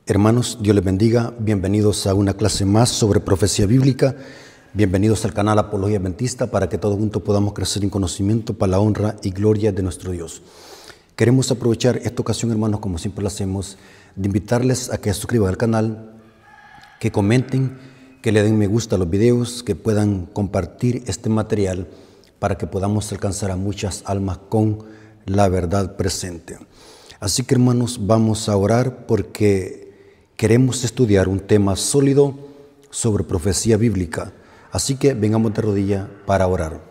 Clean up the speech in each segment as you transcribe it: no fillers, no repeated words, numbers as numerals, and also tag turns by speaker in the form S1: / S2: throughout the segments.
S1: Hermanos, Dios les bendiga. Bienvenidos a una clase más sobre profecía bíblica. Bienvenidos al canal Apología Adventista para que todos juntos podamos crecer en conocimiento para la honra y gloria de nuestro Dios. Queremos aprovechar esta ocasión, hermanos, como siempre lo hacemos, de invitarles a que se suscriban al canal, que comenten, que le den me gusta a los videos, que puedan compartir este material para que podamos alcanzar a muchas almas con la verdad presente. Así que, hermanos, vamos a orar porque queremos estudiar un tema sólido sobre profecía bíblica. Así que vengamos de rodilla para orar.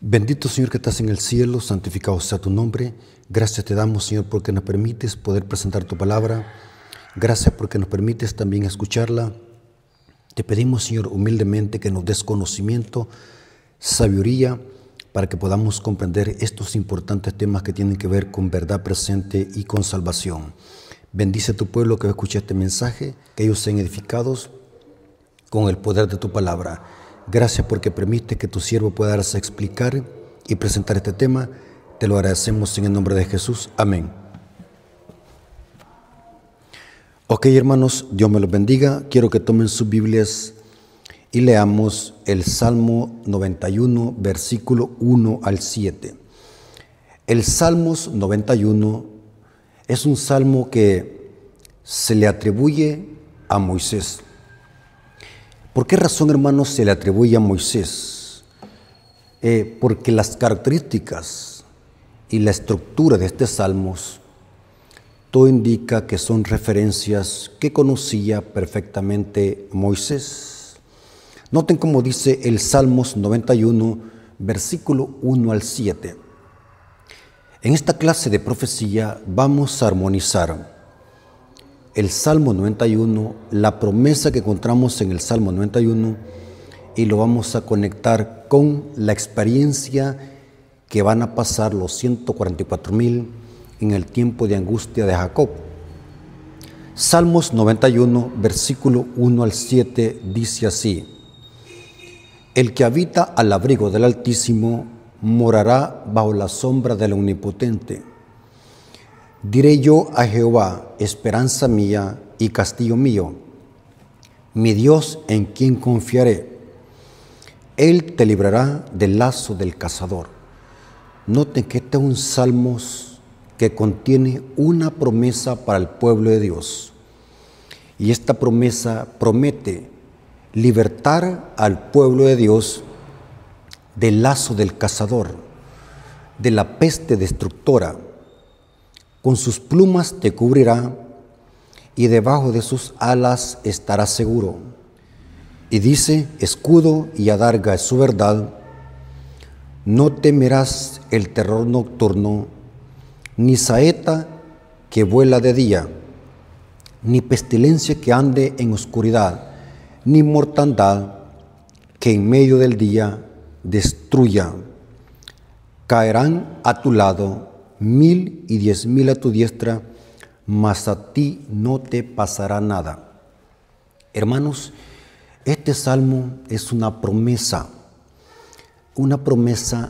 S1: Bendito Señor que estás en el cielo, santificado sea tu nombre. Gracias te damos, Señor, porque nos permites poder presentar tu palabra. Gracias porque nos permites también escucharla. Te pedimos, Señor, humildemente que nos des conocimiento, sabiduría, para que podamos comprender estos importantes temas que tienen que ver con verdad presente y con salvación. Bendice a tu pueblo que va a escuchar este mensaje, que ellos sean edificados con el poder de tu palabra. Gracias porque permite que tu siervo pueda darse a explicar y presentar este tema. Te lo agradecemos en el nombre de Jesús. Amén. Ok, hermanos, Dios me los bendiga. Quiero que tomen sus Biblias y leamos el Salmo 91, versículo 1 al 7. El Salmos 91 es un salmo que se le atribuye a Moisés. ¿Por qué razón, hermanos, se le atribuye a Moisés? Porque las características y la estructura de este salmos, todo indica que son referencias que conocía perfectamente Moisés. Noten cómo dice el Salmos 91, versículo 1 al 7. En esta clase de profecía vamos a armonizar el Salmo 91, la promesa que encontramos en el Salmo 91, y lo vamos a conectar con la experiencia que van a pasar los 144,000 en el tiempo de angustia de Jacob. Salmos 91, versículo 1 al 7 dice así: El que habita al abrigo del Altísimo morará bajo la sombra del Omnipotente. Diré yo a Jehová, esperanza mía y castillo mío, mi Dios en quien confiaré. Él te librará del lazo del cazador. Noten que este es un salmo que contiene una promesa para el pueblo de Dios. Y esta promesa promete libertar al pueblo de Dios del lazo del cazador, de la peste destructora. Con sus plumas te cubrirá y debajo de sus alas estarás seguro. Y dice, escudo y adarga es su verdad. No temerás el terror nocturno, ni saeta que vuela de día, ni pestilencia que ande en oscuridad, ni mortandad que en medio del día destruya. Caerán a tu lado 1,000 y 10,000 a tu diestra, mas a ti no te pasará nada. Hermanos, este salmo es una promesa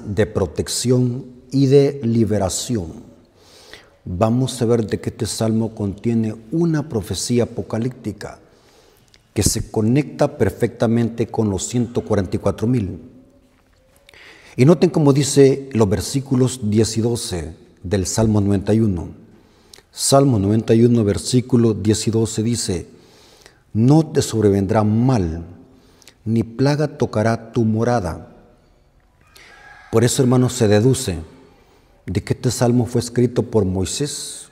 S1: de protección y de liberación. Vamos a ver de que este salmo contiene una profecía apocalíptica que se conecta perfectamente con los 144,000. Y noten cómo dice los versículos 10 y 12 del Salmo 91. Salmo 91, versículos 10 y 12 dice: No te sobrevendrá mal, ni plaga tocará tu morada. Por eso, hermanos, se deduce de que este salmo fue escrito por Moisés,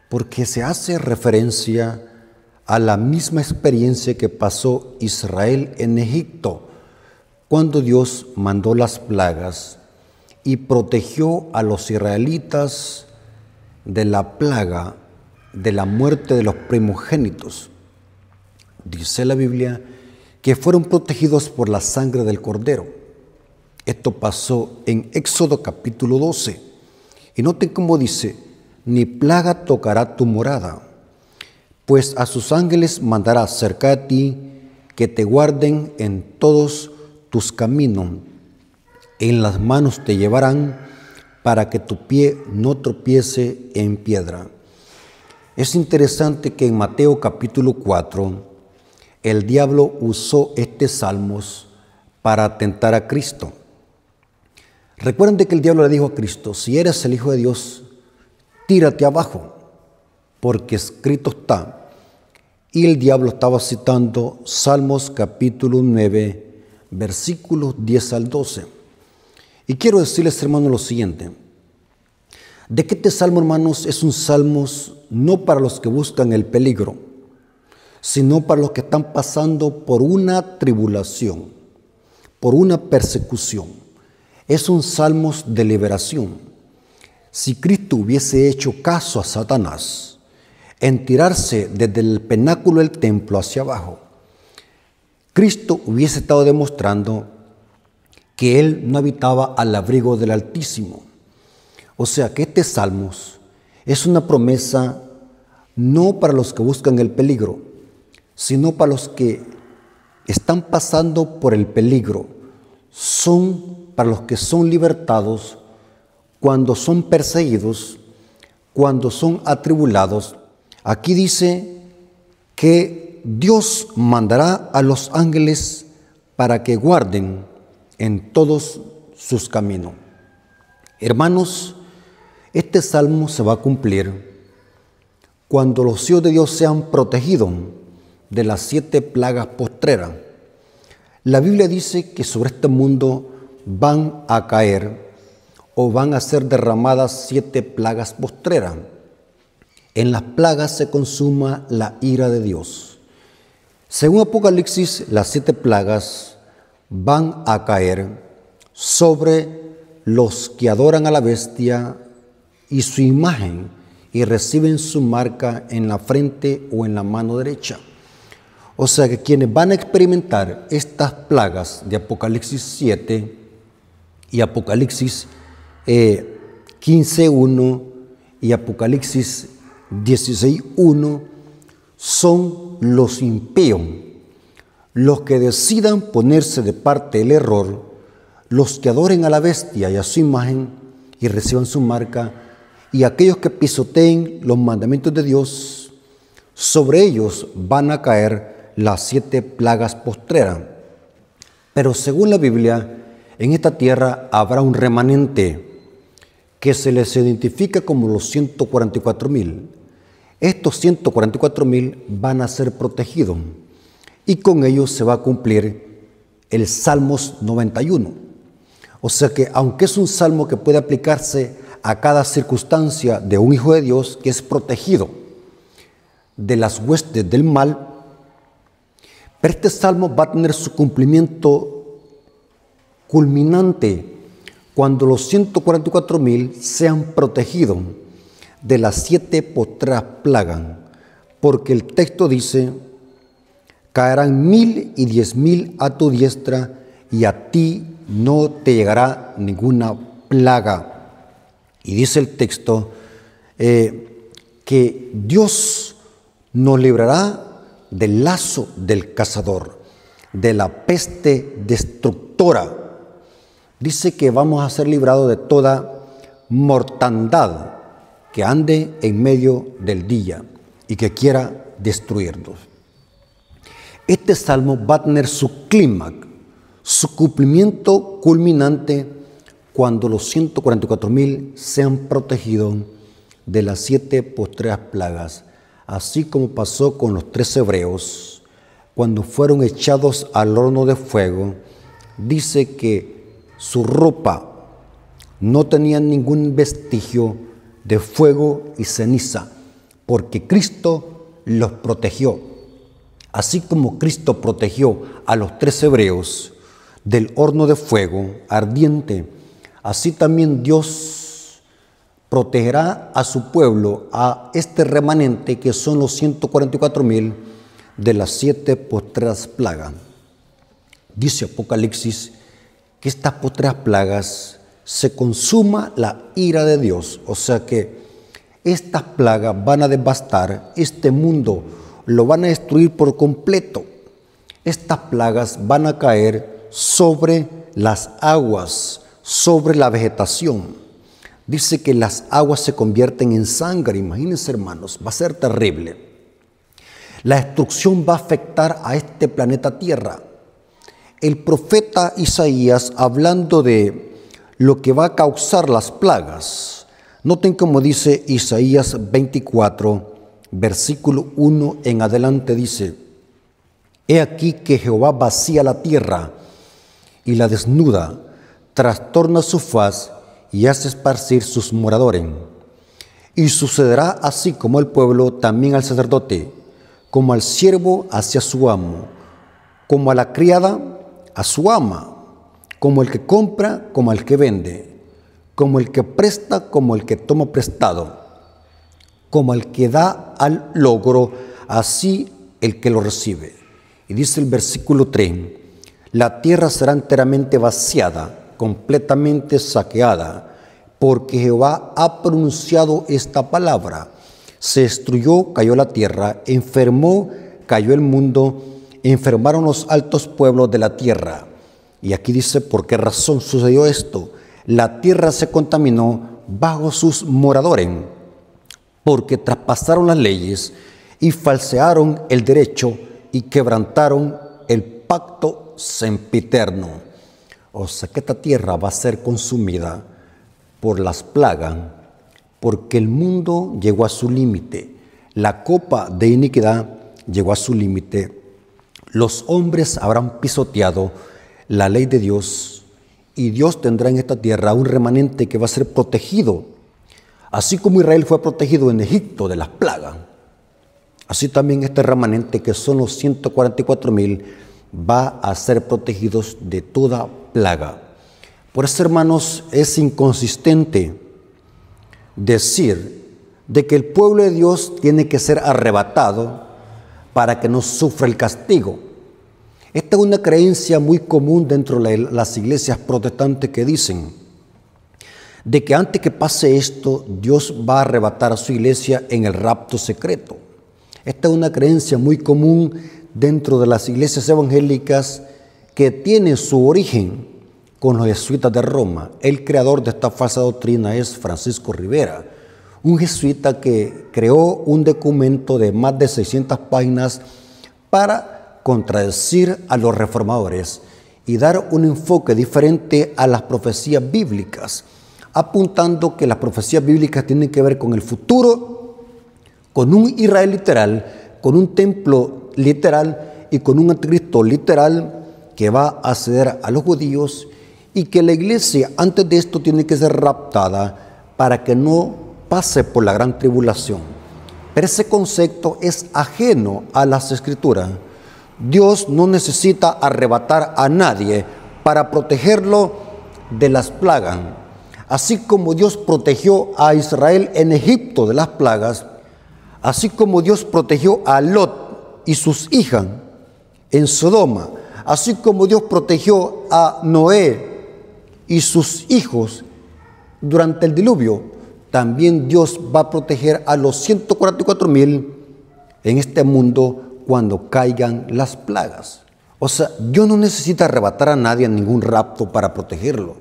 S1: porque se hace referencia a la misma experiencia que pasó Israel en Egipto, cuando Dios mandó las plagas y protegió a los israelitas de la plaga de la muerte de los primogénitos. Dice la Biblia que fueron protegidos por la sangre del Cordero. Esto pasó en Éxodo capítulo 12. Y noten cómo dice: ni plaga tocará tu morada, pues a sus ángeles mandará cerca de ti, que te guarden en todos tus caminos. En las manos te llevarán, para que tu pie no tropiece en piedra. Es interesante que en Mateo capítulo 4, el diablo usó este salmos para tentar a Cristo. Recuerden que el diablo le dijo a Cristo: si eres el Hijo de Dios, tírate abajo, porque escrito está. Y el diablo estaba citando Salmos capítulo 9, versículos 10 al 12. Y quiero decirles, hermanos, lo siguiente: de que este salmo, hermanos, es un salmo no para los que buscan el peligro, sino para los que están pasando por una tribulación, por una persecución. Es un salmo de liberación. Si Cristo hubiese hecho caso a Satanás en tirarse desde el penáculo del templo hacia abajo, Cristo hubiese estado demostrando que Él no habitaba al abrigo del Altísimo. O sea que este Salmos es una promesa no para los que buscan el peligro, sino para los que están pasando por el peligro. Son para los que son libertados cuando son perseguidos, cuando son atribulados. Aquí dice que Dios mandará a los ángeles para que guarden en todos sus caminos. Hermanos, este salmo se va a cumplir cuando los hijos de Dios sean protegidos de las 7 plagas postreras. La Biblia dice que sobre este mundo van a caer o van a ser derramadas 7 plagas postreras. En las plagas se consuma la ira de Dios. Según Apocalipsis, las 7 plagas van a caer sobre los que adoran a la bestia y su imagen y reciben su marca en la frente o en la mano derecha. O sea que quienes van a experimentar estas plagas de Apocalipsis 7 y Apocalipsis 15.1 y Apocalipsis 16.1 son los impíos, los que decidan ponerse de parte del error, los que adoren a la bestia y a su imagen y reciban su marca, y aquellos que pisoteen los mandamientos de Dios. Sobre ellos van a caer las 7 plagas postreras. Pero según la Biblia, en esta tierra habrá un remanente que se les identifica como los 144,000. Estos 144,000 van a ser protegidos y con ellos se va a cumplir el Salmos 91. O sea que aunque es un salmo que puede aplicarse a cada circunstancia de un hijo de Dios que es protegido de las huestes del mal, pero este salmo va a tener su cumplimiento culminante cuando los 144,000 sean protegidos de las 7 postreras plagas, porque el texto dice: caerán 1,000 y 10,000 a tu diestra y a ti no te llegará ninguna plaga. Y dice el texto que Dios nos librará del lazo del cazador, de la peste destructora. Dice que vamos a ser librados de toda mortandad que ande en medio del día y que quiera destruirnos. Este salmo va a tener su clímax, su cumplimiento culminante cuando los 144,000 sean protegidos de las 7 postreras plagas, así como pasó con los 3 hebreos cuando fueron echados al horno de fuego. Dice que su ropa no tenía ningún vestigio de fuego y ceniza, porque Cristo los protegió. Así como Cristo protegió a los 3 hebreos del horno de fuego ardiente, así también Dios protegerá a su pueblo, a este remanente que son los 144,000 de las 7 postreras plagas. Dice Apocalipsis que estas postreras plagas se consuma la ira de Dios. O sea que estas plagas van a devastar este mundo, lo van a destruir por completo. Estas plagas van a caer sobre las aguas, sobre la vegetación. Dice que las aguas se convierten en sangre. Imagínense, hermanos, va a ser terrible. La destrucción va a afectar a este planeta Tierra. El profeta Isaías, hablando de lo que va a causar las plagas, noten cómo dice Isaías 24, versículo 1 en adelante, dice: He aquí que Jehová vacía la tierra y la desnuda, trastorna su faz y hace esparcir sus moradores. Y sucederá así como al pueblo, también al sacerdote, como al siervo hacia su amo, como a la criada a su ama, como el que compra, como el que vende, como el que presta, como el que toma prestado, como el que da al logro, así el que lo recibe. Y dice el versículo 3, la tierra será enteramente vaciada, completamente saqueada, porque Jehová ha pronunciado esta palabra. Se destruyó, cayó la tierra, enfermó, cayó el mundo, enfermaron los altos pueblos de la tierra. Y aquí dice por qué razón sucedió esto. La tierra se contaminó bajo sus moradores, porque traspasaron las leyes y falsearon el derecho y quebrantaron el pacto sempiterno. O sea que esta tierra va a ser consumida por las plagas, porque el mundo llegó a su límite. La copa de iniquidad llegó a su límite. Los hombres habrán pisoteado la ley de Dios y Dios tendrá en esta tierra un remanente que va a ser protegido. Así como Israel fue protegido en Egipto de las plagas, así también este remanente, que son los 144,000, va a ser protegidos de toda plaga. Por eso, hermanos, es inconsistente decir de que el pueblo de Dios tiene que ser arrebatado para que no sufra el castigo. Esta es una creencia muy común dentro de las iglesias protestantes, que dicen de que antes que pase esto, Dios va a arrebatar a su iglesia en el rapto secreto. Esta es una creencia muy común dentro de las iglesias evangélicas, que tiene su origen con los jesuitas de Roma. El creador de esta falsa doctrina es Francisco Rivera, un jesuita que creó un documento de más de 600 páginas para contradecir a los reformadores y dar un enfoque diferente a las profecías bíblicas, apuntando que las profecías bíblicas tienen que ver con el futuro, con un Israel literal, con un templo literal y con un anticristo literal que va a ceder a los judíos, y que la iglesia antes de esto tiene que ser raptada para que no pase por la gran tribulación. Pero ese concepto es ajeno a las Escrituras. Dios no necesita arrebatar a nadie para protegerlo de las plagas. Así como Dios protegió a Israel en Egipto de las plagas, así como Dios protegió a Lot y sus hijas en Sodoma, así como Dios protegió a Noé y sus hijos durante el diluvio, también Dios va a proteger a los 144,000 en este mundo cuando caigan las plagas. O sea, Dios no necesita arrebatar a nadie en ningún rapto para protegerlo.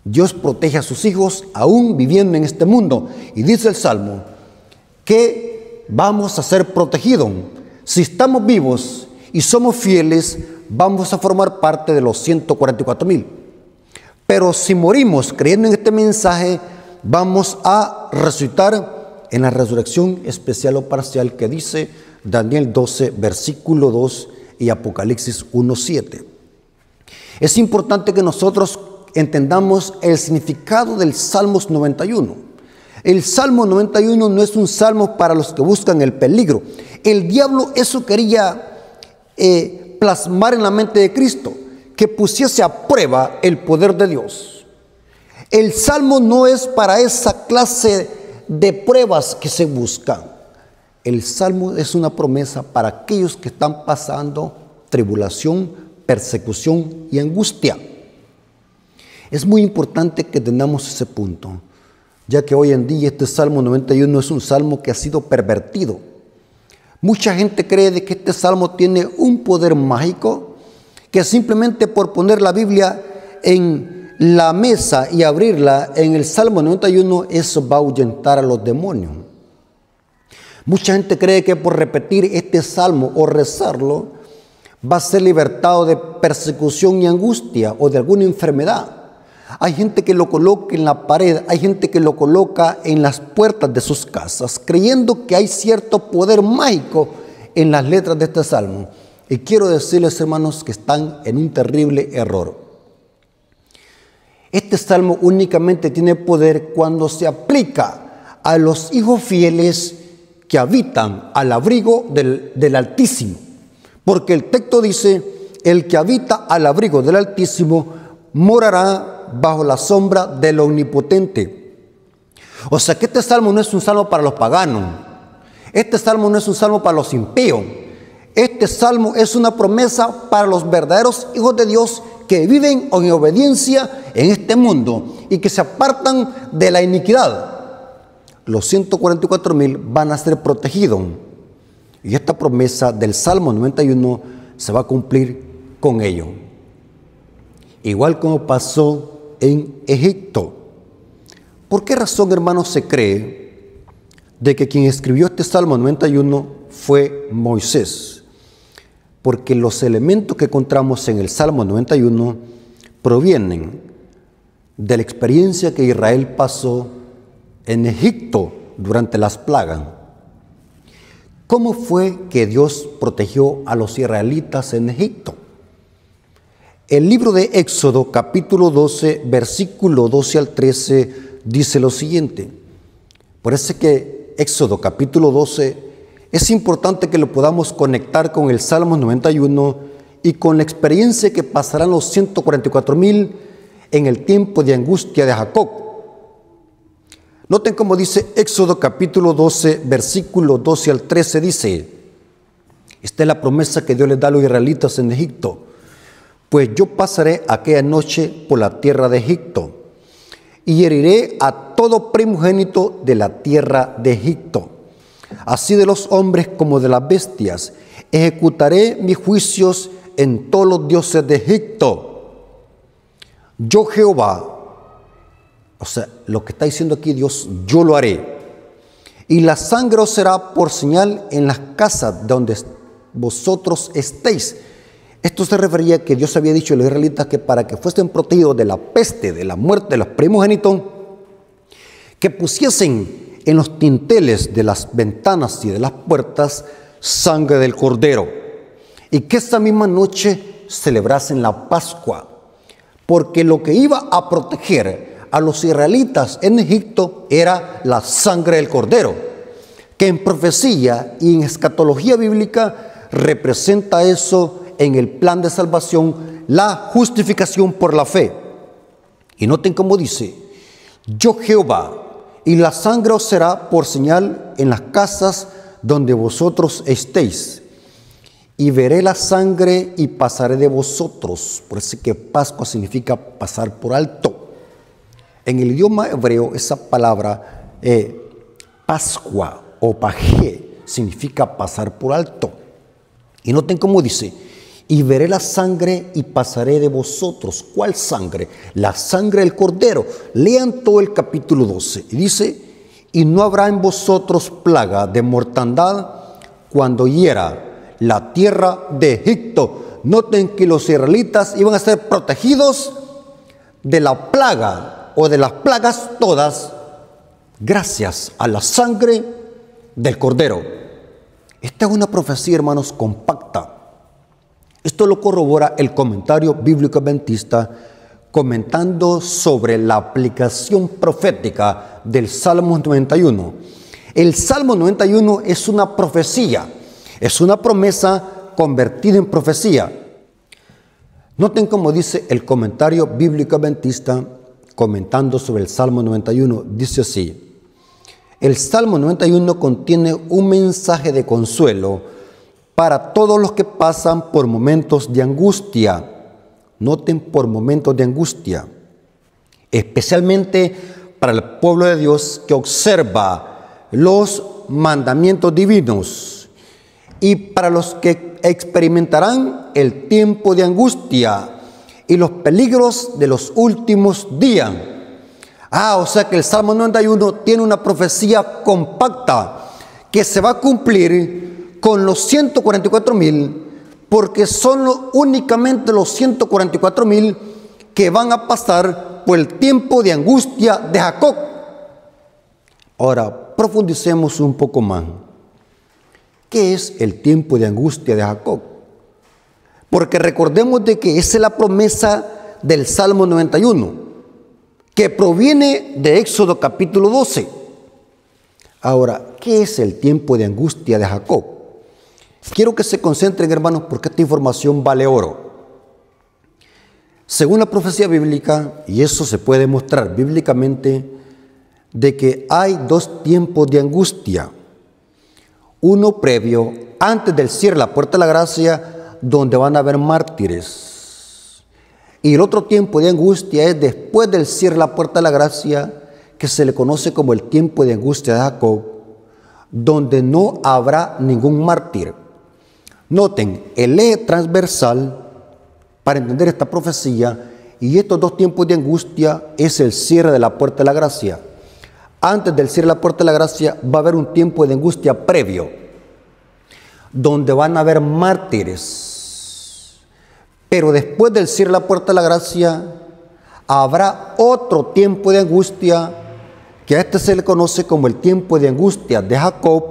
S1: Dios protege a sus hijos aún viviendo en este mundo. Y dice el Salmo que vamos a ser protegidos. Si estamos vivos y somos fieles, vamos a formar parte de los 144,000. Pero si morimos creyendo en este mensaje, vamos a resucitar en la resurrección especial o parcial que dice Daniel 12, versículo 2 y Apocalipsis 1:7. Es importante que nosotros entendamos el significado del Salmos 91. El Salmo 91 no es un salmo para los que buscan el peligro. El diablo eso quería plasmar en la mente de Cristo, que pusiese a prueba el poder de Dios. El salmo no es para esa clase de pruebas que se buscan. El salmo es una promesa para aquellos que están pasando tribulación, persecución y angustia. Es muy importante que tengamos ese punto, ya que hoy en día este Salmo 91 es un salmo que ha sido pervertido. Mucha gente cree de que este salmo tiene un poder mágico, que simplemente por poner la Biblia en la mesa y abrirla en el Salmo 91, eso va a ahuyentar a los demonios. Mucha gente cree que por repetir este salmo o rezarlo va a ser libertado de persecución y angustia o de alguna enfermedad. Hay gente que lo coloca en la pared, hay gente que lo coloca en las puertas de sus casas, creyendo que hay cierto poder mágico en las letras de este salmo. Y quiero decirles, hermanos, que están en un terrible error. Este salmo únicamente tiene poder cuando se aplica a los hijos fieles que habitan al abrigo del Altísimo. Porque el texto dice, el que habita al abrigo del Altísimo morará bajo la sombra del Omnipotente. O sea que este salmo no es un salmo para los paganos. Este salmo no es un salmo para los impíos. Este salmo es una promesa para los verdaderos hijos de Dios que viven en obediencia en este mundo y que se apartan de la iniquidad. Los 144,000 van a ser protegidos. Y esta promesa del Salmo 91 se va a cumplir con ello. Igual como pasó en Egipto. ¿Por qué razón, hermanos, se cree de que quien escribió este Salmo 91 fue Moisés? Porque los elementos que encontramos en el Salmo 91 provienen de la experiencia que Israel pasó en Egipto durante las plagas. ¿Cómo fue que Dios protegió a los israelitas en Egipto? El libro de Éxodo, capítulo 12, versículo 12 al 13, dice lo siguiente. Por eso que Éxodo, capítulo 12, es importante que lo podamos conectar con el Salmo 91 y con la experiencia que pasarán los 144,000 en el tiempo de angustia de Jacob. Noten cómo dice Éxodo capítulo 12, versículo 12 al 13, dice, esta es la promesa que Dios les da a los israelitas en Egipto. Pues yo pasaré aquella noche por la tierra de Egipto y heriré a todo primogénito de la tierra de Egipto, así de los hombres como de las bestias. Ejecutaré mis juicios en todos los dioses de Egipto. Yo Jehová, o sea, lo que está diciendo aquí Dios, yo lo haré. Y la sangre os será por señal en las casas donde vosotros estéis. Esto se refería a que Dios había dicho a los israelitas que para que fuesen protegidos de la peste, de la muerte de los primogénitos, que pusiesen en los dinteles de las ventanas y de las puertas sangre del cordero, y que esa misma noche celebrasen la Pascua, porque lo que iba a proteger a los israelitas en Egipto era la sangre del cordero, que en profecía y en escatología bíblica representa eso en el plan de salvación, la justificación por la fe. Y noten cómo dice, yo Jehová, y la sangre os será por señal en las casas donde vosotros estéis, y veré la sangre y pasaré de vosotros. Por eso que Pascua significa pasar por alto. En el idioma hebreo esa palabra Pascua o pajé significa pasar por alto. Y noten cómo dice, y veré la sangre y pasaré de vosotros. ¿Cuál sangre? La sangre del cordero. Lean todo el capítulo 12. Y dice, y no habrá en vosotros plaga de mortandad cuando hiera la tierra de Egipto. Noten que los israelitas iban a ser protegidos de la plaga o de las plagas todas gracias a la sangre del cordero. Esta es una profecía, hermanos, compacta. Esto lo corrobora el comentario bíblico adventista comentando sobre la aplicación profética del Salmo 91. El Salmo 91 es una profecía, es una promesa convertida en profecía. Noten cómo dice el comentario bíblico adventista comentando sobre el Salmo 91, dice así, el Salmo 91 contiene un mensaje de consuelo para todos los que pasan por momentos de angustia. Noten, por momentos de angustia, especialmente para el pueblo de Dios que observa los mandamientos divinos y para los que experimentarán el tiempo de angustia y los peligros de los últimos días. O sea que el Salmo 91 tiene una profecía compacta que se va a cumplir con los 144,000, porque son únicamente los 144,000 que van a pasar por el tiempo de angustia de Jacob. Ahora, profundicemos un poco más. ¿Qué es el tiempo de angustia de Jacob? Porque recordemos de que esa es la promesa del Salmo 91, que proviene de Éxodo capítulo 12. Ahora, ¿qué es el tiempo de angustia de Jacob? Quiero que se concentren, hermanos, porque esta información vale oro. Según la profecía bíblica, y eso se puede mostrar bíblicamente, de que hay dos tiempos de angustia. Uno previo, antes del cierre de la puerta de la gracia, donde van a haber mártires. Y el otro tiempo de angustia es después del cierre de la puerta de la gracia, que se le conoce como el tiempo de angustia de Jacob, donde no habrá ningún mártir. Noten, el eje transversal para entender esta profecía y estos dos tiempos de angustia es el cierre de la puerta de la gracia. Antes del cierre de la puerta de la gracia va a haber un tiempo de angustia previo, donde van a haber mártires. Pero después del cierre de la puerta de la gracia habrá otro tiempo de angustia, que a este se le conoce como el tiempo de angustia de Jacob,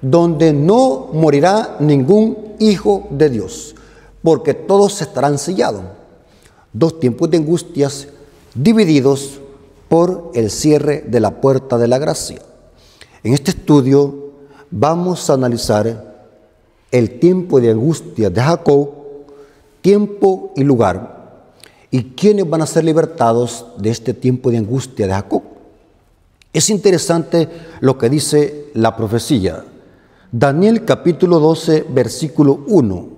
S1: donde no morirá ningún hijo de Dios, porque todos estarán sellados. Dos tiempos de angustias divididos por el cierre de la puerta de la gracia. En este estudio vamos a analizar el tiempo de angustia de Jacob, tiempo y lugar, y quiénes van a ser libertados de este tiempo de angustia de Jacob. Es interesante lo que dice la profecía. Daniel capítulo 12, versículo 1.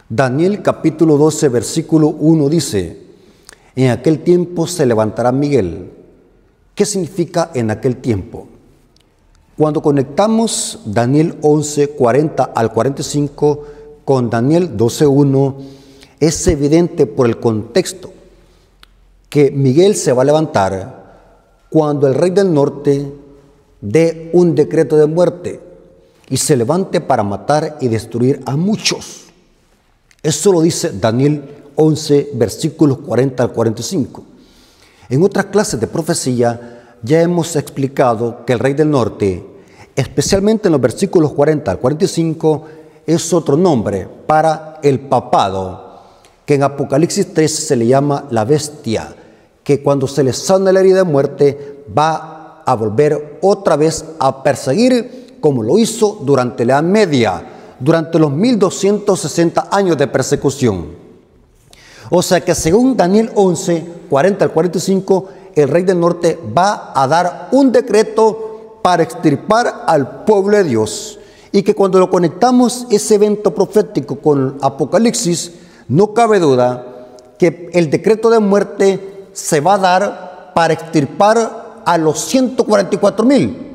S1: Daniel capítulo 12, versículo 1 dice: en aquel tiempo se levantará Miguel. ¿Qué significa en aquel tiempo? Cuando conectamos Daniel 11, 40 al 45 con Daniel 12, 1, es evidente por el contexto que Miguel se va a levantar cuando el rey del norte dé un decreto de muerte y se levante para matar y destruir a muchos. Eso lo dice Daniel 11, versículos 40 al 45. En otras clases de profecía ya hemos explicado que el rey del norte, especialmente en los versículos 40 al 45, es otro nombre para el papado, que en Apocalipsis 13 se le llama la bestia, que cuando se le sana la herida de muerte va a volver otra vez a perseguir, como lo hizo durante la Edad Media, durante los 1260 años de persecución. O sea que según Daniel 11, 40 al 45, el rey del norte va a dar un decreto para extirpar al pueblo de Dios. Y que cuando lo conectamos ese evento profético con Apocalipsis, no cabe duda que el decreto de muerte se va a dar para extirpar a los 144,000.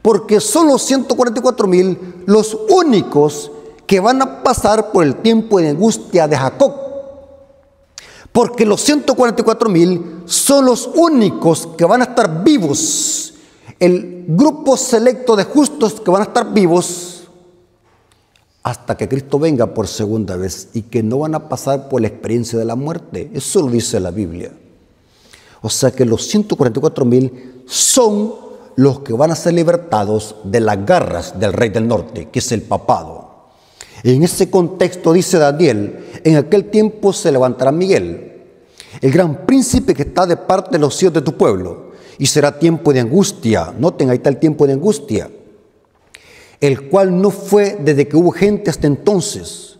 S1: Porque son los 144,000 los únicos que van a pasar por el tiempo de angustia de Jacob. Porque los 144,000 son los únicos que van a estar vivos. El grupo selecto de justos que van a estar vivos hasta que Cristo venga por segunda vez y que no van a pasar por la experiencia de la muerte. Eso lo dice la Biblia. O sea que los 144,000 son los que van a ser libertados de las garras del rey del norte, que es el papado. En ese contexto dice Daniel: en aquel tiempo se levantará Miguel, el gran príncipe que está de parte de los hijos de tu pueblo, y será tiempo de angustia. Noten, ahí está el tiempo de angustia, el cual no fue desde que hubo gente hasta entonces,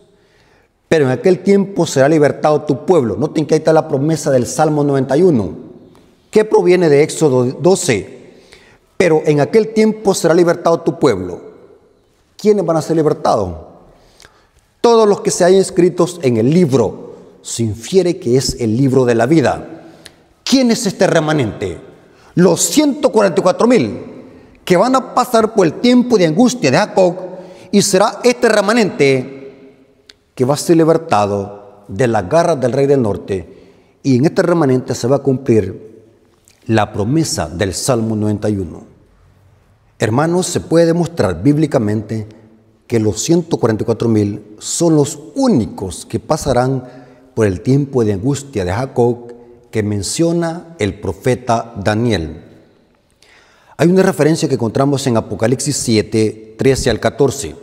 S1: pero en aquel tiempo será libertado tu pueblo. Noten que ahí está la promesa del Salmo 91, que proviene de Éxodo 12. Pero en aquel tiempo será libertado tu pueblo. ¿Quiénes van a ser libertados? Todos los que se hayan inscritos en el libro, se infiere que es el libro de la vida. ¿Quién es este remanente? Los 144,000 que van a pasar por el tiempo de angustia de Jacob, y será este remanente que va a ser libertado de las garras del rey del norte, y en este remanente se va a cumplir la promesa del Salmo 91. Hermanos, se puede demostrar bíblicamente que los 144,000 son los únicos que pasarán por el tiempo de angustia de Jacob que menciona el profeta Daniel. Hay una referencia que encontramos en Apocalipsis 7, 13 al 14.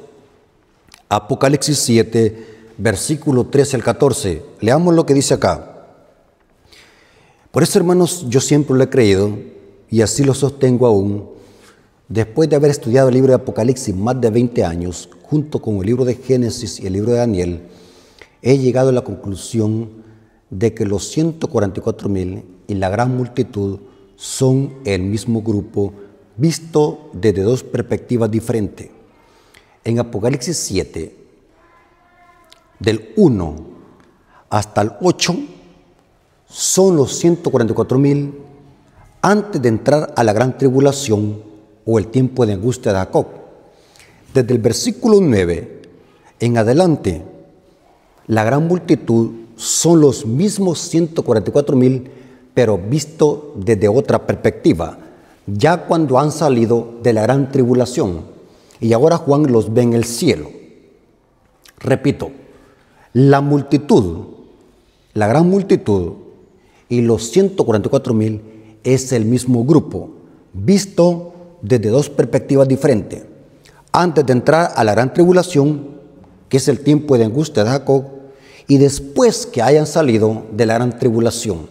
S1: Apocalipsis 7, versículo 13 al 14. Leamos lo que dice acá. Por eso, hermanos, yo siempre lo he creído y así lo sostengo aún. Después de haber estudiado el libro de Apocalipsis más de 20 años, junto con el libro de Génesis y el libro de Daniel, he llegado a la conclusión de que los 144,000 y la gran multitud son el mismo grupo, visto desde dos perspectivas diferentes. En Apocalipsis 7, del 1 hasta el 8, son los 144,000 antes de entrar a la gran tribulación o el tiempo de angustia de Jacob. Desde el versículo 9 en adelante, la gran multitud son los mismos 144,000, pero visto desde otra perspectiva, ya cuando han salido de la gran tribulación. Y ahora Juan los ve en el cielo. Repito, la multitud, la gran multitud y los 144,000 es el mismo grupo, visto desde dos perspectivas diferentes. Antes de entrar a la gran tribulación, que es el tiempo de angustia de Jacob, y después que hayan salido de la gran tribulación.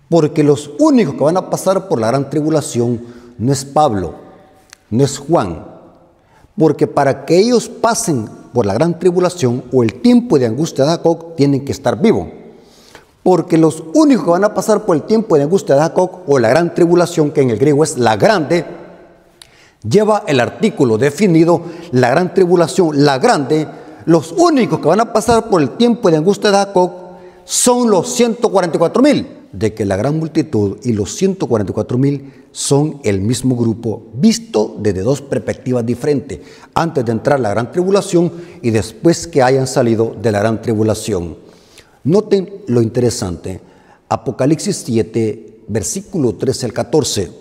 S1: Porque los únicos que van a pasar por la gran tribulación no es Pablo, no es Juan. Porque para que ellos pasen por la gran tribulación o el tiempo de angustia de Jacob, tienen que estar vivos. Porque los únicos que van a pasar por el tiempo de angustia de Jacob o la gran tribulación, que en el griego es la grande, lleva el artículo definido, la gran tribulación, la grande. Los únicos que van a pasar por el tiempo de angustia de Jacob son los 144,000. De que la gran multitud y los 144,000 son el mismo grupo, visto desde dos perspectivas diferentes, antes de entrar a la gran tribulación y después que hayan salido de la gran tribulación. Noten lo interesante, Apocalipsis 7, versículo 13 al 14.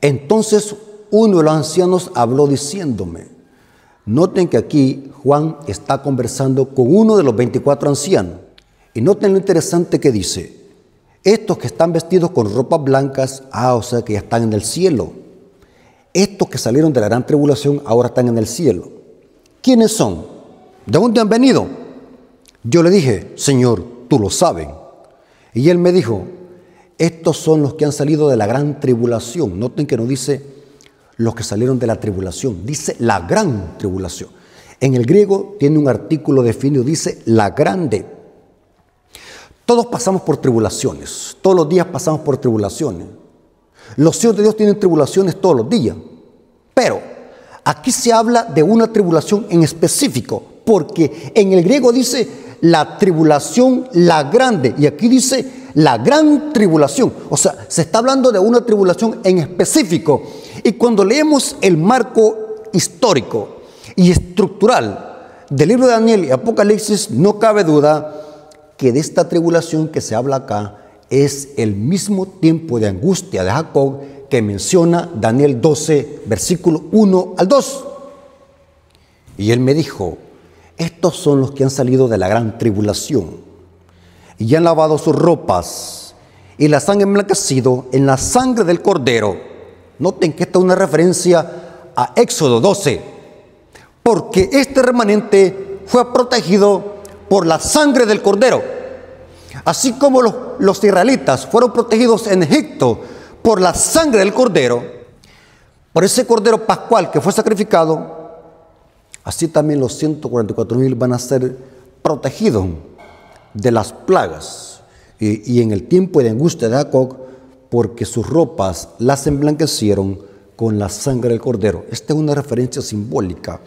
S1: Entonces uno de los ancianos habló diciéndome. Noten que aquí Juan está conversando con uno de los 24 ancianos. Y noten lo interesante que dice. Estos que están vestidos con ropas blancas, o sea que ya están en el cielo. Estos que salieron de la gran tribulación ahora están en el cielo. ¿Quiénes son? ¿De dónde han venido? Yo le dije, Señor, tú lo sabes. Y él me dijo, estos son los que han salido de la gran tribulación. Noten que no dice los que salieron de la tribulación, dice la gran tribulación. En el griego tiene un artículo definido, dice la grande. Todos pasamos por tribulaciones, todos los días pasamos por tribulaciones. Los hijos de Dios tienen tribulaciones todos los días, pero aquí se habla de una tribulación en específico, porque en el griego dice la tribulación, la grande, y aquí dice la gran tribulación. O sea, se está hablando de una tribulación en específico. Y cuando leemos el marco histórico y estructural del libro de Daniel y Apocalipsis, no cabe duda que de esta tribulación que se habla acá es el mismo tiempo de angustia de Jacob que menciona Daniel 12, versículo 1 al 2. Y él me dijo, estos son los que han salido de la gran tribulación y han lavado sus ropas y las han emblanquecido en la sangre del Cordero. Noten que esta es una referencia a Éxodo 12, porque este remanente fue protegido por la sangre del Cordero. Así como los israelitas fueron protegidos en Egipto por la sangre del Cordero, por ese Cordero pascual que fue sacrificado, así también los 144,000 van a ser protegidos de las plagas y en el tiempo de angustia de Jacob, porque sus ropas las emblanquecieron con la sangre del Cordero. Esta es una referencia simbólica.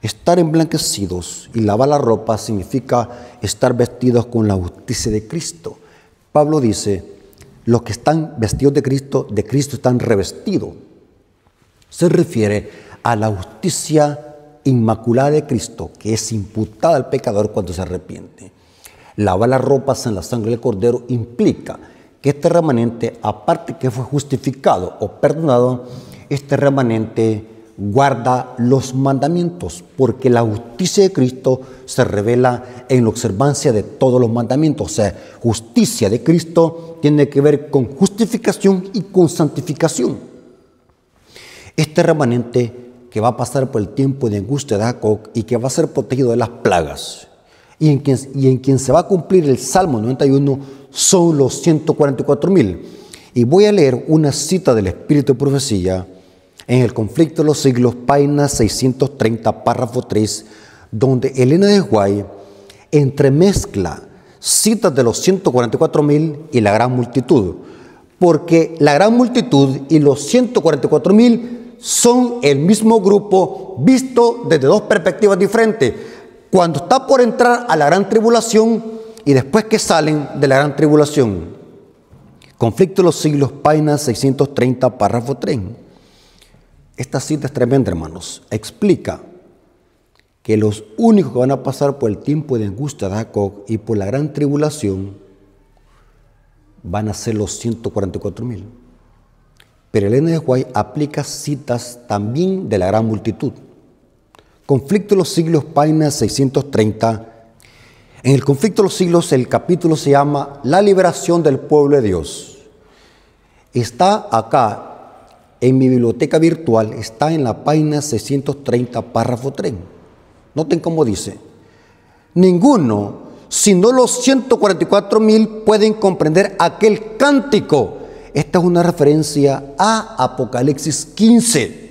S1: Estar emblanquecidos y lavar la ropa significa estar vestidos con la justicia de Cristo. Pablo dice, los que están vestidos de Cristo están revestidos. Se refiere a la justicia inmaculada de Cristo, que es imputada al pecador cuando se arrepiente. lavar las ropas en la sangre del Cordero implica que este remanente, aparte que fue justificado o perdonado, este remanente guarda los mandamientos, porque la justicia de Cristo se revela en la observancia de todos los mandamientos. O sea, justicia de Cristo tiene que ver con justificación y con santificación. Este remanente que va a pasar por el tiempo de angustia de Jacob y que va a ser protegido de las plagas, y en quien se va a cumplir el Salmo 91, son los 144,000. Y voy a leer una cita del Espíritu de Profecía en el Conflicto de los Siglos, página 630, párrafo 3, donde Elena de White entremezcla citas de los 144,000 y la gran multitud, porque la gran multitud y los 144,000 son el mismo grupo visto desde dos perspectivas diferentes. Cuando está por entrar a la gran tribulación y después que salen de la gran tribulación. Conflicto de los Siglos, página 630, párrafo 3. Esta cita es tremenda, hermanos. Explica que los únicos que van a pasar por el tiempo de angustia de Jacob y por la gran tribulación van a ser los 144,000. Pero Elena de White aplica citas también de la gran multitud. Conflicto de los Siglos, página 630. En el Conflicto de los Siglos, el capítulo se llama La liberación del pueblo de Dios. Está acá en mi biblioteca virtual, está en la página 630, párrafo 3. Noten cómo dice: ninguno, sino los 144,000 pueden comprender aquel cántico. Esta es una referencia a Apocalipsis 15.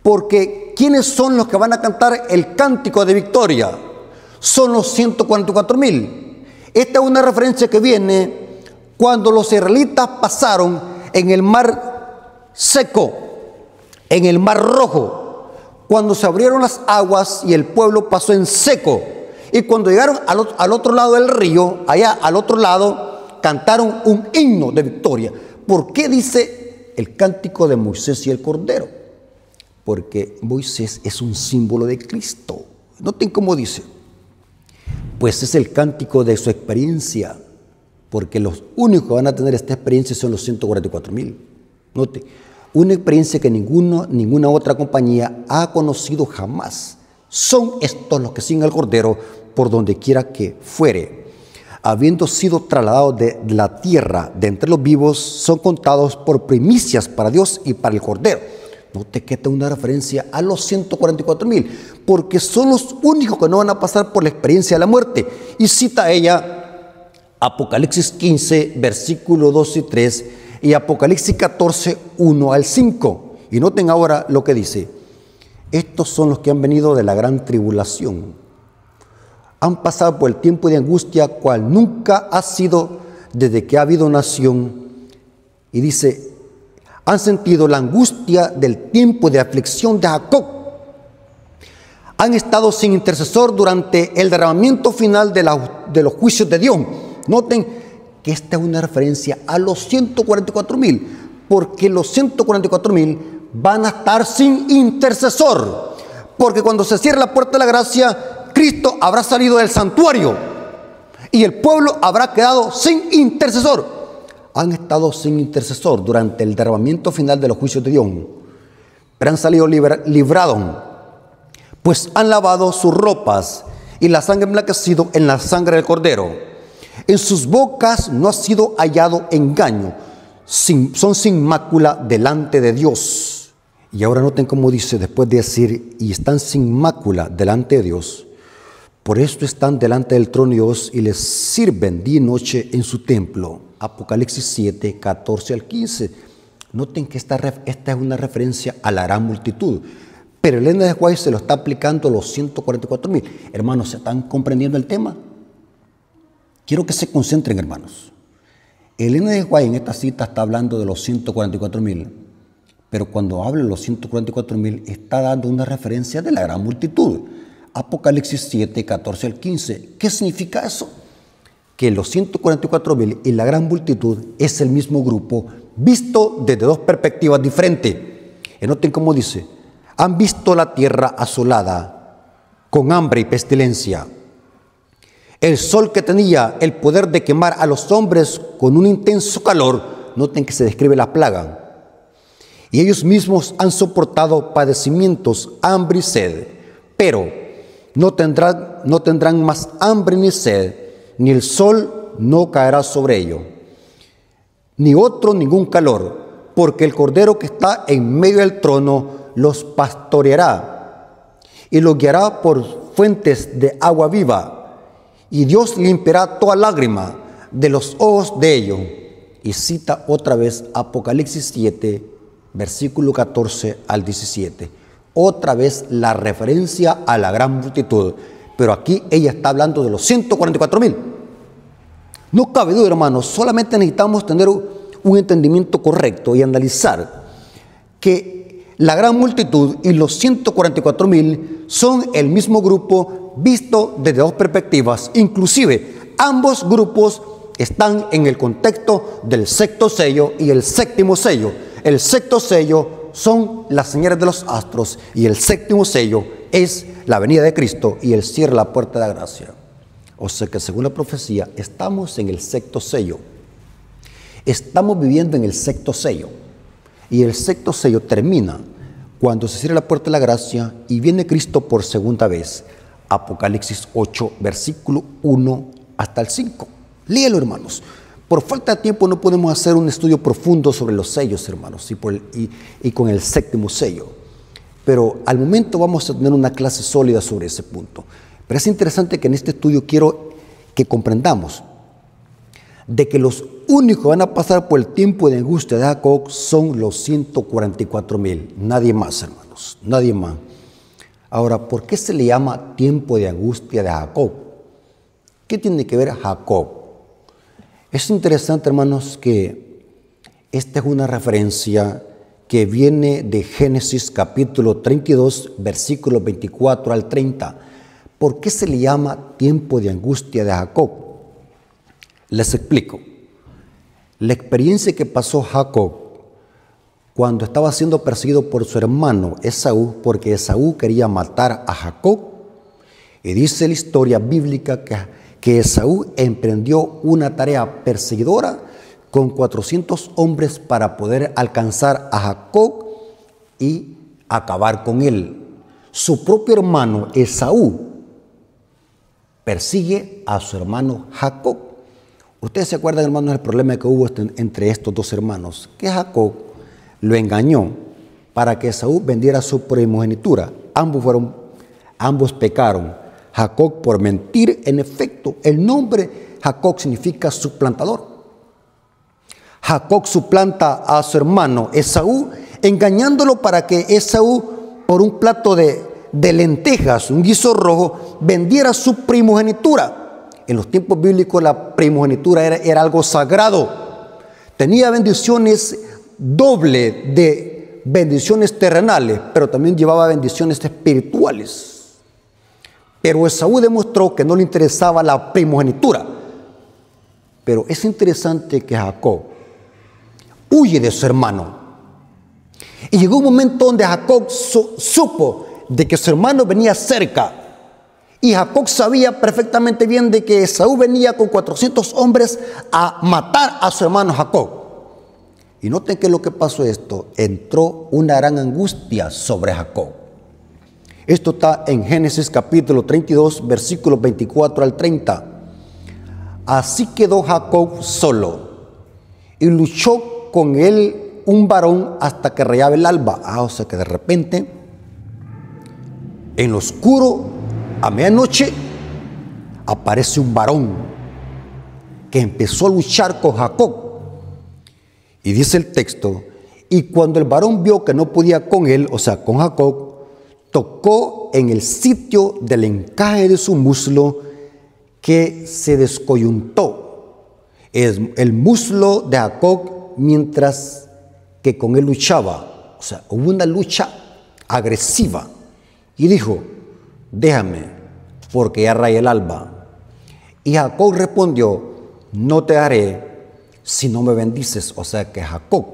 S1: Porque ¿quiénes son los que van a cantar el cántico de victoria? Son los 144,000. Esta es una referencia que viene cuando los israelitas pasaron en el mar seco, en el mar rojo, cuando se abrieron las aguas y el pueblo pasó en seco. Y cuando llegaron al otro lado del río, allá al otro lado, cantaron un himno de victoria. ¿Por qué dice el cántico de Moisés y el Cordero? Porque Moisés es un símbolo de Cristo. Noten cómo dice: pues es el cántico de su experiencia, porque los únicos que van a tener esta experiencia son los 144,000. Note, una experiencia que ninguna otra compañía ha conocido jamás. Son estos los que siguen al Cordero por donde quiera que fuere. Habiendo sido trasladados de la tierra de entre los vivos, son contados por primicias para Dios y para el Cordero. Note que esta es una referencia a los 144,000, porque son los únicos que no van a pasar por la experiencia de la muerte. Y cita ella Apocalipsis 15, versículos 2 y 3, y Apocalipsis 14, 1 al 5. Y noten ahora lo que dice: estos son los que han venido de la gran tribulación. Han pasado por el tiempo de angustia, cual nunca ha sido desde que ha habido nación. Y dice: han sentido la angustia del tiempo de aflicción de Jacob. Han estado sin intercesor durante el derramamiento final de los juicios de Dios. Noten que esta es una referencia a los 144,000, porque los 144,000 van a estar sin intercesor. Porque cuando se cierre la puerta de la gracia, Cristo habrá salido del santuario y el pueblo habrá quedado sin intercesor. Han estado sin intercesor durante el derramamiento final de los juicios de Dios, pero han salido librados, pues han lavado sus ropas y la sangre emblanquecido en la sangre del Cordero. En sus bocas no ha sido hallado engaño, son sin mácula delante de Dios. Y ahora noten cómo dice, después de decir, y están sin mácula delante de Dios, por esto están delante del trono de Dios y les sirven día y noche en su templo. Apocalipsis 7, 14 al 15. Noten que esta es una referencia a la gran multitud. Pero Elena de White se lo está aplicando a los 144,000. Hermanos, ¿se están comprendiendo el tema? Quiero que se concentren, hermanos. Elena de White en esta cita está hablando de los 144,000. Pero cuando habla de los 144,000 está dando una referencia de la gran multitud. Apocalipsis 7, 14 al 15. ¿Qué significa eso? Que los 144,000 y la gran multitud es el mismo grupo, visto desde dos perspectivas diferentes. Y noten cómo dice: han visto la tierra asolada, con hambre y pestilencia. El sol que tenía el poder de quemar a los hombres con un intenso calor, noten que se describe la plaga. Y ellos mismos han soportado padecimientos, hambre y sed, pero no tendrán más hambre ni sed, ni el sol no caerá sobre ellos, ni ningún calor, porque el Cordero que está en medio del trono los pastoreará y los guiará por fuentes de agua viva, y Dios limpiará toda lágrima de los ojos de ellos. Y cita otra vez Apocalipsis 7, versículo 14 al 17. Otra vez la referencia a la gran multitud, pero aquí ella está hablando de los 144,000. No cabe duda, hermanos, solamente necesitamos tener un entendimiento correcto y analizar que la gran multitud y los 144,000 son el mismo grupo visto desde dos perspectivas. Inclusive ambos grupos están en el contexto del sexto sello y el séptimo sello. El sexto sello son las señales de los astros y el séptimo sello es la venida de Cristo y el cierre de la puerta de la gracia. O sea que según la profecía estamos en el sexto sello. Estamos viviendo en el sexto sello. Y el sexto sello termina cuando se cierra la puerta de la gracia y viene Cristo por segunda vez. Apocalipsis 8, versículo 1 hasta el 5. Léelo, hermanos. Por falta de tiempo no podemos hacer un estudio profundo sobre los sellos, hermanos, y con el séptimo sello. Pero al momento vamos a tener una clase sólida sobre ese punto. Pero es interesante que en este estudio quiero que comprendamos de que los únicos que van a pasar por el tiempo de angustia de Jacob son los 144,000. Nadie más, hermanos, nadie más. Ahora, ¿por qué se le llama tiempo de angustia de Jacob? ¿Qué tiene que ver Jacob? Es interesante, hermanos, que esta es una referencia que viene de Génesis capítulo 32, versículos 24 al 30. ¿Por qué se le llama tiempo de angustia de Jacob? Les explico. La experiencia que pasó Jacob cuando estaba siendo perseguido por su hermano Esaú, porque Esaú quería matar a Jacob, y dice la historia bíblica que Esaú emprendió una tarea perseguidora con 400 hombres para poder alcanzar a Jacob y acabar con él. Su propio hermano Esaú persigue a su hermano Jacob. Ustedes se acuerdan, hermanos, del problema que hubo entre estos dos hermanos, que Jacob lo engañó para que Esaú vendiera su primogenitura. Ambos pecaron. Jacob por mentir. En efecto, el nombre Jacob significa suplantador. Jacob suplanta a su hermano Esaú, engañándolo para que Esaú, por un plato de lentejas, un guiso rojo, vendiera su primogenitura. En los tiempos bíblicos la primogenitura era algo sagrado. Tenía bendiciones doble de bendiciones terrenales, pero también llevaba bendiciones espirituales. Pero Esaú demostró que no le interesaba la primogenitura. Pero es interesante que Jacob huye de su hermano. Y llegó un momento donde Jacob supo de que su hermano venía cerca. Y Jacob sabía perfectamente bien de que Esaú venía con 400 hombres a matar a su hermano Jacob. Y noten que lo que pasó esto, entró una gran angustia sobre Jacob. Esto está en Génesis capítulo 32, versículos 24 al 30. Así quedó Jacob solo y luchó con él un varón hasta que rayaba el alba. O sea que de repente, en lo oscuro, a medianoche, aparece un varón que empezó a luchar con Jacob. Y dice el texto, y cuando el varón vio que no podía con él, o sea, con Jacob, tocó en el sitio del encaje de su muslo, que se descoyuntó el muslo de Jacob mientras que con él luchaba. O sea, hubo una lucha agresiva. Y dijo, déjame, porque ya raya el alba. Y Jacob respondió, no te haré si no me bendices. O sea que Jacob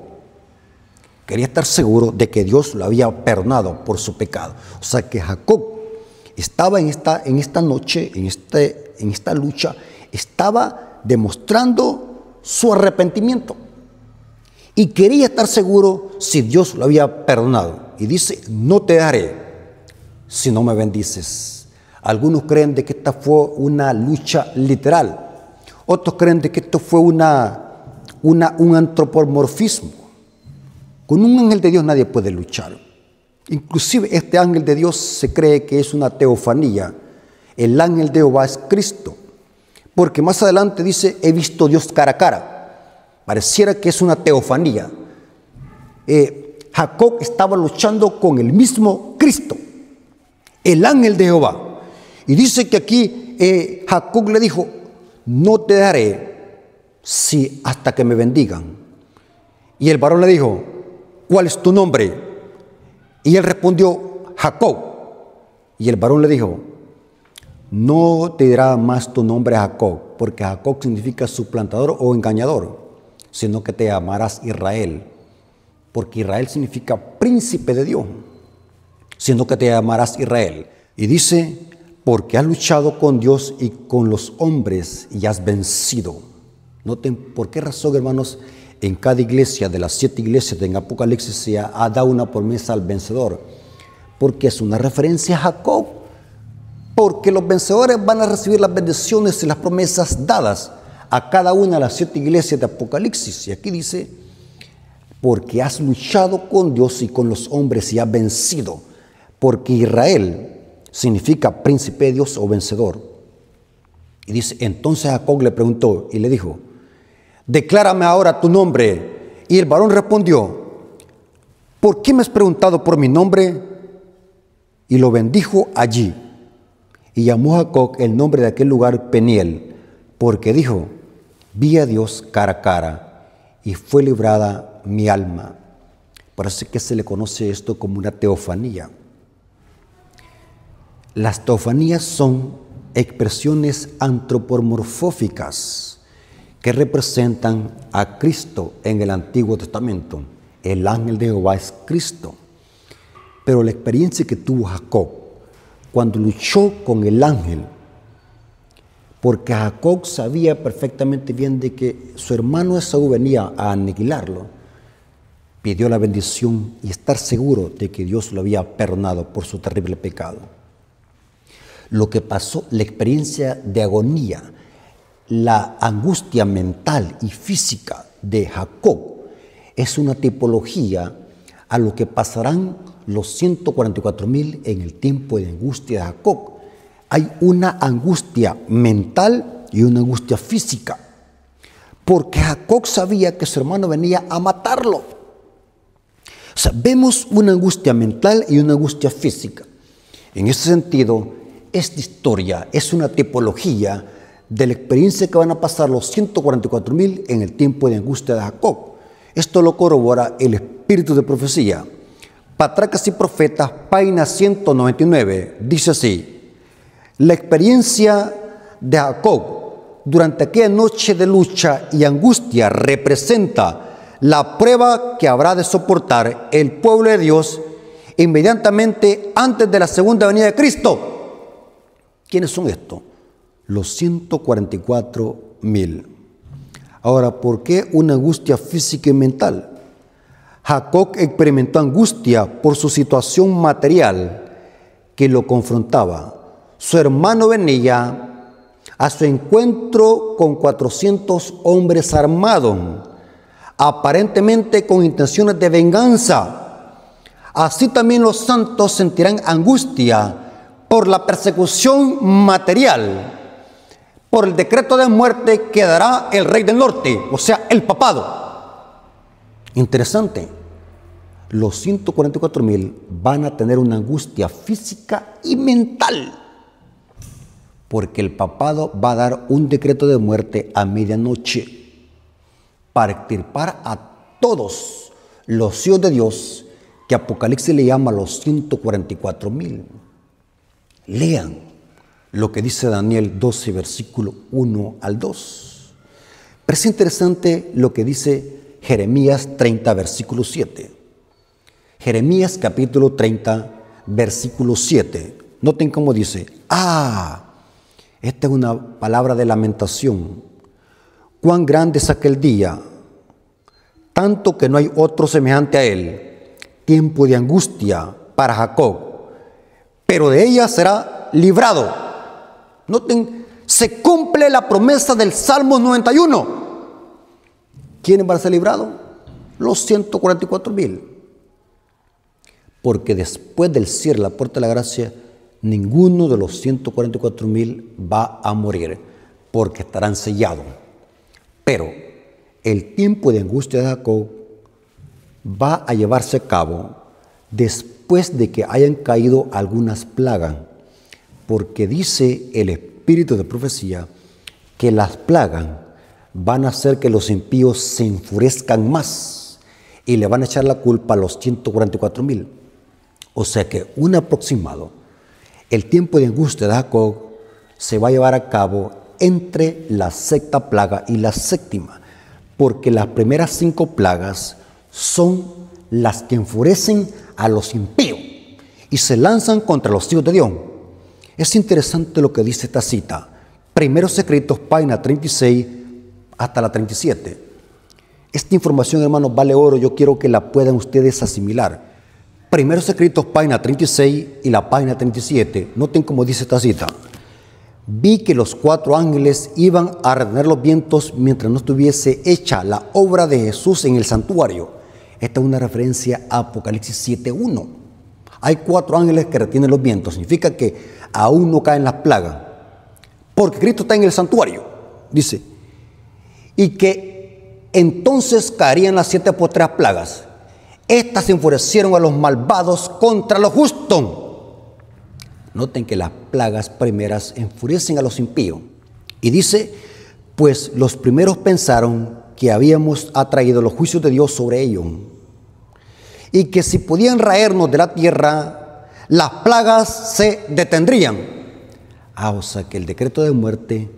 S1: quería estar seguro de que Dios lo había perdonado por su pecado. O sea que Jacob estaba en esta noche, en en esta lucha, estaba demostrando su arrepentimiento y quería estar seguro si Dios lo había perdonado. Y dice, no te daré si no me bendices. Algunos creen de que esta fue una lucha literal. Otros creen de que esto fue un antropomorfismo. Con un ángel de Dios nadie puede luchar. Inclusive este ángel de Dios se cree que es una teofanía. El ángel de Jehová es Cristo. Porque más adelante dice, he visto a Dios cara a cara. Pareciera que es una teofanía. Jacob estaba luchando con el mismo Cristo, el ángel de Jehová. Y dice que aquí Jacob le dijo, no te daré hasta que me bendigan. Y el varón le dijo, ¿cuál es tu nombre? Y él respondió, Jacob. Y el varón le dijo, no te dirá más tu nombre Jacob, porque Jacob significa suplantador o engañador, sino que te llamarás Israel, porque Israel significa príncipe de Dios, sino que te llamarás Israel. Y dice, porque has luchado con Dios y con los hombres y has vencido. Noten por qué razón, hermanos, en cada iglesia de las 7 iglesias en Apocalipsis se ha dado una promesa al vencedor, porque es una referencia a Jacob, porque los vencedores van a recibir las bendiciones y las promesas dadas a cada una de las 7 iglesias de Apocalipsis. Y aquí dice, porque has luchado con Dios y con los hombres y has vencido, porque Israel significa príncipe de Dios o vencedor. Y dice, entonces Jacob le preguntó y le dijo, declárame ahora tu nombre. Y el varón respondió, ¿por qué me has preguntado por mi nombre? Y lo bendijo allí. Y llamó Jacob el nombre de aquel lugar Peniel, porque dijo, vi a Dios cara a cara y fue librada mi alma. Parece que se le conoce esto como una teofanía. Las teofanías son expresiones antropomorfóficas que representan a Cristo en el Antiguo Testamento. El ángel de Jehová es Cristo. Pero la experiencia que tuvo Jacob cuando luchó con el ángel, porque Jacob sabía perfectamente bien de que su hermano Esaú venía a aniquilarlo, pidió la bendición y estar seguro de que Dios lo había perdonado por su terrible pecado. Lo que pasó, la experiencia de agonía, la angustia mental y física de Jacob es una tipología a lo que pasarán los 144,000 en el tiempo de angustia de Jacob. Hay una angustia mental y una angustia física, porque Jacob sabía que su hermano venía a matarlo. O sea, vemos una angustia mental y una angustia física. En ese sentido, esta historia es una tipología de la experiencia que van a pasar los 144,000 en el tiempo de angustia de Jacob. Esto lo corrobora el espíritu de profecía. Patriarcas y Profetas, página 199, dice así: la experiencia de Jacob durante aquella noche de lucha y angustia representa la prueba que habrá de soportar el pueblo de Dios inmediatamente antes de la segunda venida de Cristo. ¿Quiénes son estos? Los 144,000. Ahora, ¿por qué una angustia física y mental? Jacob experimentó angustia por su situación material que lo confrontaba. Su hermano venía a su encuentro con 400 hombres armados, aparentemente con intenciones de venganza. Así también los santos sentirán angustia por la persecución material, por el decreto de muerte que dará el rey del norte, o sea, el papado. Interesante. Los 144,000 van a tener una angustia física y mental, porque el papado va a dar un decreto de muerte a medianoche para extirpar a todos los hijos de Dios, que Apocalipsis le llama los 144,000. Lean lo que dice Daniel 12, versículo 1 al 2. Pero es interesante lo que dice Jeremías 30, versículo 7. Jeremías capítulo 30, versículo 7. Noten cómo dice: Esta es una palabra de lamentación. Cuán grande es aquel día, tanto que no hay otro semejante a él. Tiempo de angustia para Jacob, pero de ella será librado. Noten, se cumple la promesa del Salmo 91. ¿Quiénes van a ser librados? Los 144,000. Porque después del cierre de la puerta de la gracia, ninguno de los 144,000 va a morir, porque estarán sellados. Pero el tiempo de angustia de Jacob va a llevarse a cabo después de que hayan caído algunas plagas, porque dice el espíritu de profecía que las plagas van a hacer que los impíos se enfurezcan más y le van a echar la culpa a los 144,000. O sea que un aproximado, el tiempo de angustia de Jacob se va a llevar a cabo entre la sexta plaga y la séptima, porque las primeras 5 plagas son las que enfurecen a los impíos y se lanzan contra los hijos de Dios. Es interesante lo que dice esta cita. Primeros Escritos, página 36 hasta la 37. Esta información, hermanos, vale oro. Yo quiero que la puedan ustedes asimilar. Primeros Escritos, página 36 y la página 37. Noten cómo dice esta cita. Vi que los 4 ángeles iban a retener los vientos mientras no estuviese hecha la obra de Jesús en el santuario. Esta es una referencia a Apocalipsis 7:1. Hay 4 ángeles que retienen los vientos. Significa que aún no caen las plagas, porque Cristo está en el santuario, dice. Y que entonces caerían las 7 postreras plagas. Estas enfurecieron a los malvados contra los justos. Noten que las plagas primeras enfurecen a los impíos. Y dice, pues los primeros pensaron que habíamos atraído los juicios de Dios sobre ellos, y que si podían raernos de la tierra, las plagas se detendrían. O sea que el decreto de muerte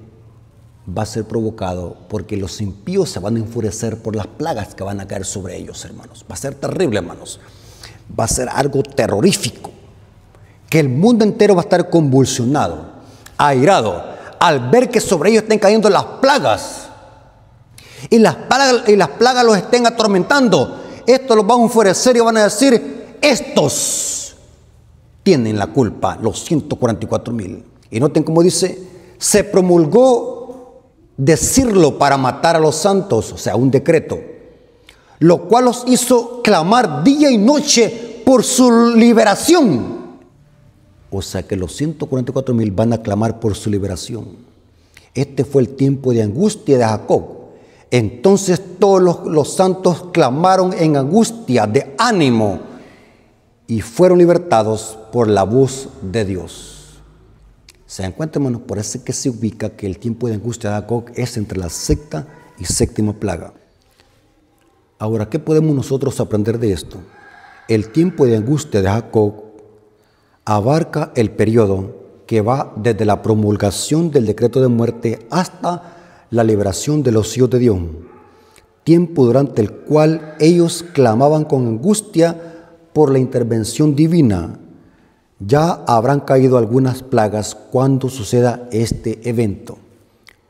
S1: va a ser provocado porque los impíos se van a enfurecer por las plagas que van a caer sobre ellos, hermanos. Va a ser terrible, hermanos. Va a ser algo terrorífico, que el mundo entero va a estar convulsionado, airado, al ver que sobre ellos estén cayendo las plagas. Y las plagas los estén atormentando. Esto los va a enfurecer y van a decir, estos tienen la culpa, los 144,000. Y noten cómo dice, se promulgó decirlo para matar a los santos, o sea, un decreto, lo cual los hizo clamar día y noche por su liberación. O sea que los 144,000 van a clamar por su liberación. Este fue el tiempo de angustia de Jacob. Entonces todos los santos clamaron en angustia de ánimo y fueron libertados por la voz de Dios. ¿Se dan cuenta, hermanos? Por eso es que se ubica que el tiempo de angustia de Jacob es entre la sexta y séptima plaga. Ahora, ¿qué podemos nosotros aprender de esto? El tiempo de angustia de Jacob abarca el periodo que va desde la promulgación del decreto de muerte hasta la liberación de los hijos de Dios, tiempo durante el cual ellos clamaban con angustia por la intervención divina. Ya habrán caído algunas plagas cuando suceda este evento,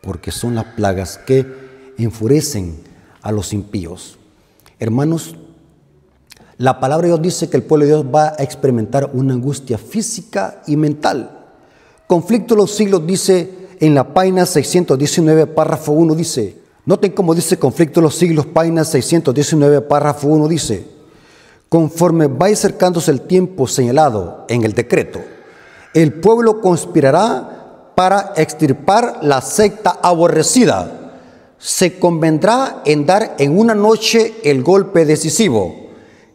S1: porque son las plagas que enfurecen a los impíos. Hermanos, la palabra de Dios dice que el pueblo de Dios va a experimentar una angustia física y mental. Conflicto de los siglos dice en la página 619, párrafo 1, dice, noten cómo dice conflicto de los siglos, página 619, párrafo 1, dice, conforme vaya acercándose el tiempo señalado en el decreto, el pueblo conspirará para extirpar la secta aborrecida. Se convendrá en dar en una noche el golpe decisivo,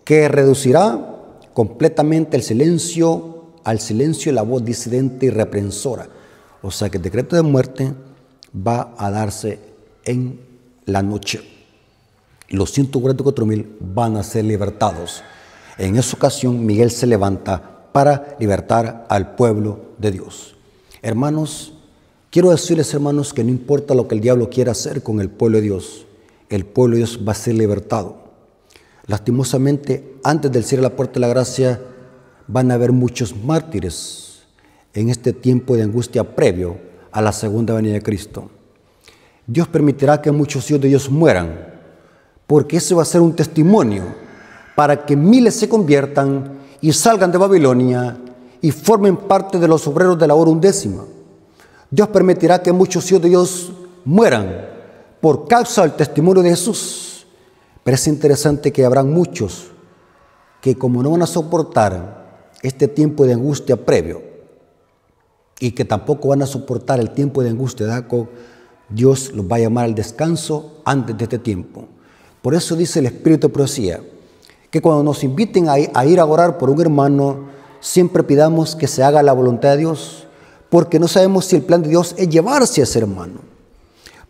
S1: que reducirá completamente el silencio, al silencio la voz disidente y reprensora. O sea que el decreto de muerte va a darse en la noche. Los 144,000 van a ser libertados. En esa ocasión Miguel se levanta para libertar al pueblo de Dios. Hermanos, quiero decirles, hermanos, que no importa lo que el diablo quiera hacer con el pueblo de Dios, el pueblo de Dios va a ser libertado. Lastimosamente, antes del cierre de la puerta de la gracia, van a haber muchos mártires en este tiempo de angustia previo a la segunda venida de Cristo. Dios permitirá que muchos hijos de Dios mueran, porque ese va a ser un testimonio para que miles se conviertan y salgan de Babilonia y formen parte de los obreros de la hora undécima. Dios permitirá que muchos hijos de Dios mueran por causa del testimonio de Jesús. Pero es interesante que habrán muchos que, como no van a soportar este tiempo de angustia previo y que tampoco van a soportar el tiempo de angustia de Jacob, Dios los va a llamar al descanso antes de este tiempo. Por eso dice el Espíritu de Profecía que cuando nos inviten a ir a orar por un hermano, siempre pidamos que se haga la voluntad de Dios, porque no sabemos si el plan de Dios es llevarse a ese hermano.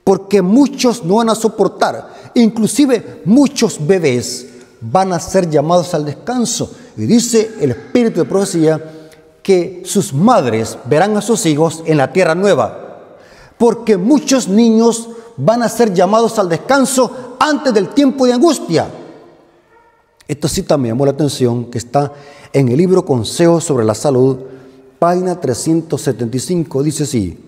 S1: Porque muchos no van a soportar, inclusive muchos bebés van a ser llamados al descanso. Y dice el Espíritu de Profecía que sus madres verán a sus hijos en la tierra nueva, porque muchos niños van a ser llamados al descanso antes del tiempo de angustia. Esta cita me llamó la atención, que está en el libro Consejos sobre la Salud, página 375, dice así: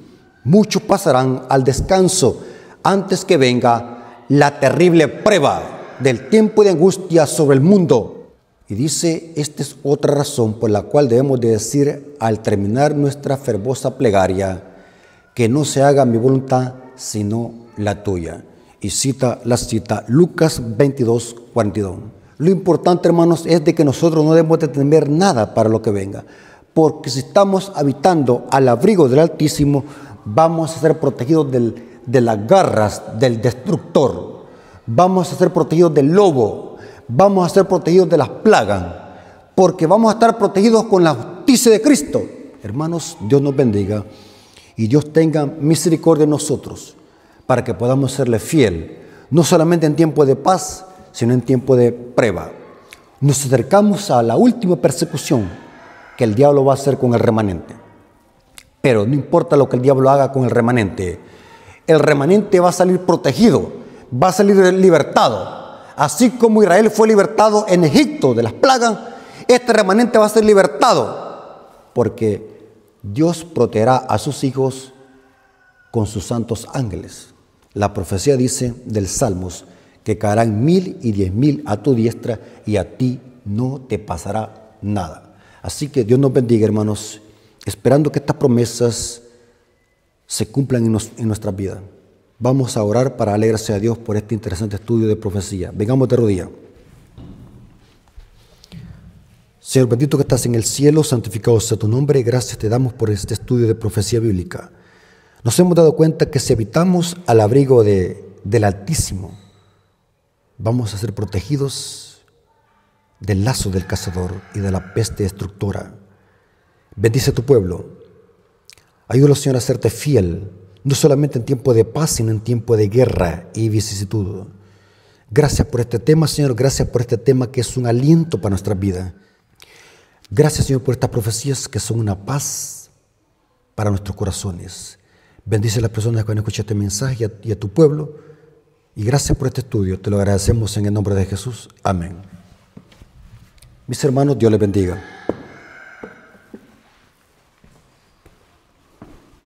S1: muchos pasarán al descanso antes que venga la terrible prueba del tiempo de angustia sobre el mundo. Y dice, esta es otra razón por la cual debemos de decir al terminar nuestra fervorosa plegaria, que no se haga mi voluntad sino la tuya. Y cita Lucas 22, 42. Lo importante, hermanos, es de que nosotros no debemos de temer nada para lo que venga, porque si estamos habitando al abrigo del Altísimo, vamos a ser protegidos de las garras del destructor, vamos a ser protegidos del lobo, vamos a ser protegidos de las plagas, porque vamos a estar protegidos con la justicia de Cristo. Hermanos, Dios nos bendiga y Dios tenga misericordia de nosotros, para que podamos serle fiel, no solamente en tiempo de paz, sino en tiempo de prueba. Nos acercamos a la última persecución que el diablo va a hacer con el remanente. Pero no importa lo que el diablo haga con el remanente va a salir protegido, va a salir libertado. Así como Israel fue libertado en Egipto de las plagas, este remanente va a ser libertado, porque Dios protegerá a sus hijos con sus santos ángeles. La profecía dice del Salmos que caerán 1000 y 10.000 a tu diestra y a ti no te pasará nada. Así que Dios nos bendiga, hermanos, esperando que estas promesas se cumplan en nuestras vidas. Vamos a orar para alegrarse a Dios por este interesante estudio de profecía. Vengamos de rodillas. Señor bendito que estás en el cielo, santificado sea tu nombre. Gracias te damos por este estudio de profecía bíblica. Nos hemos dado cuenta que si habitamos al abrigo del Altísimo, vamos a ser protegidos del lazo del cazador y de la peste destructora. Bendice a tu pueblo. Ayúdalo, Señor, a serte fiel, no solamente en tiempo de paz, sino en tiempo de guerra y vicisitud. Gracias por este tema, Señor. Gracias por este tema que es un aliento para nuestra vida. Gracias, Señor, por estas profecías que son una paz para nuestros corazones. Bendice a las personas que van a escuchar este mensaje y a tu pueblo. Y gracias por este estudio. Te lo agradecemos en el nombre de Jesús. Amén. Mis hermanos, Dios les bendiga.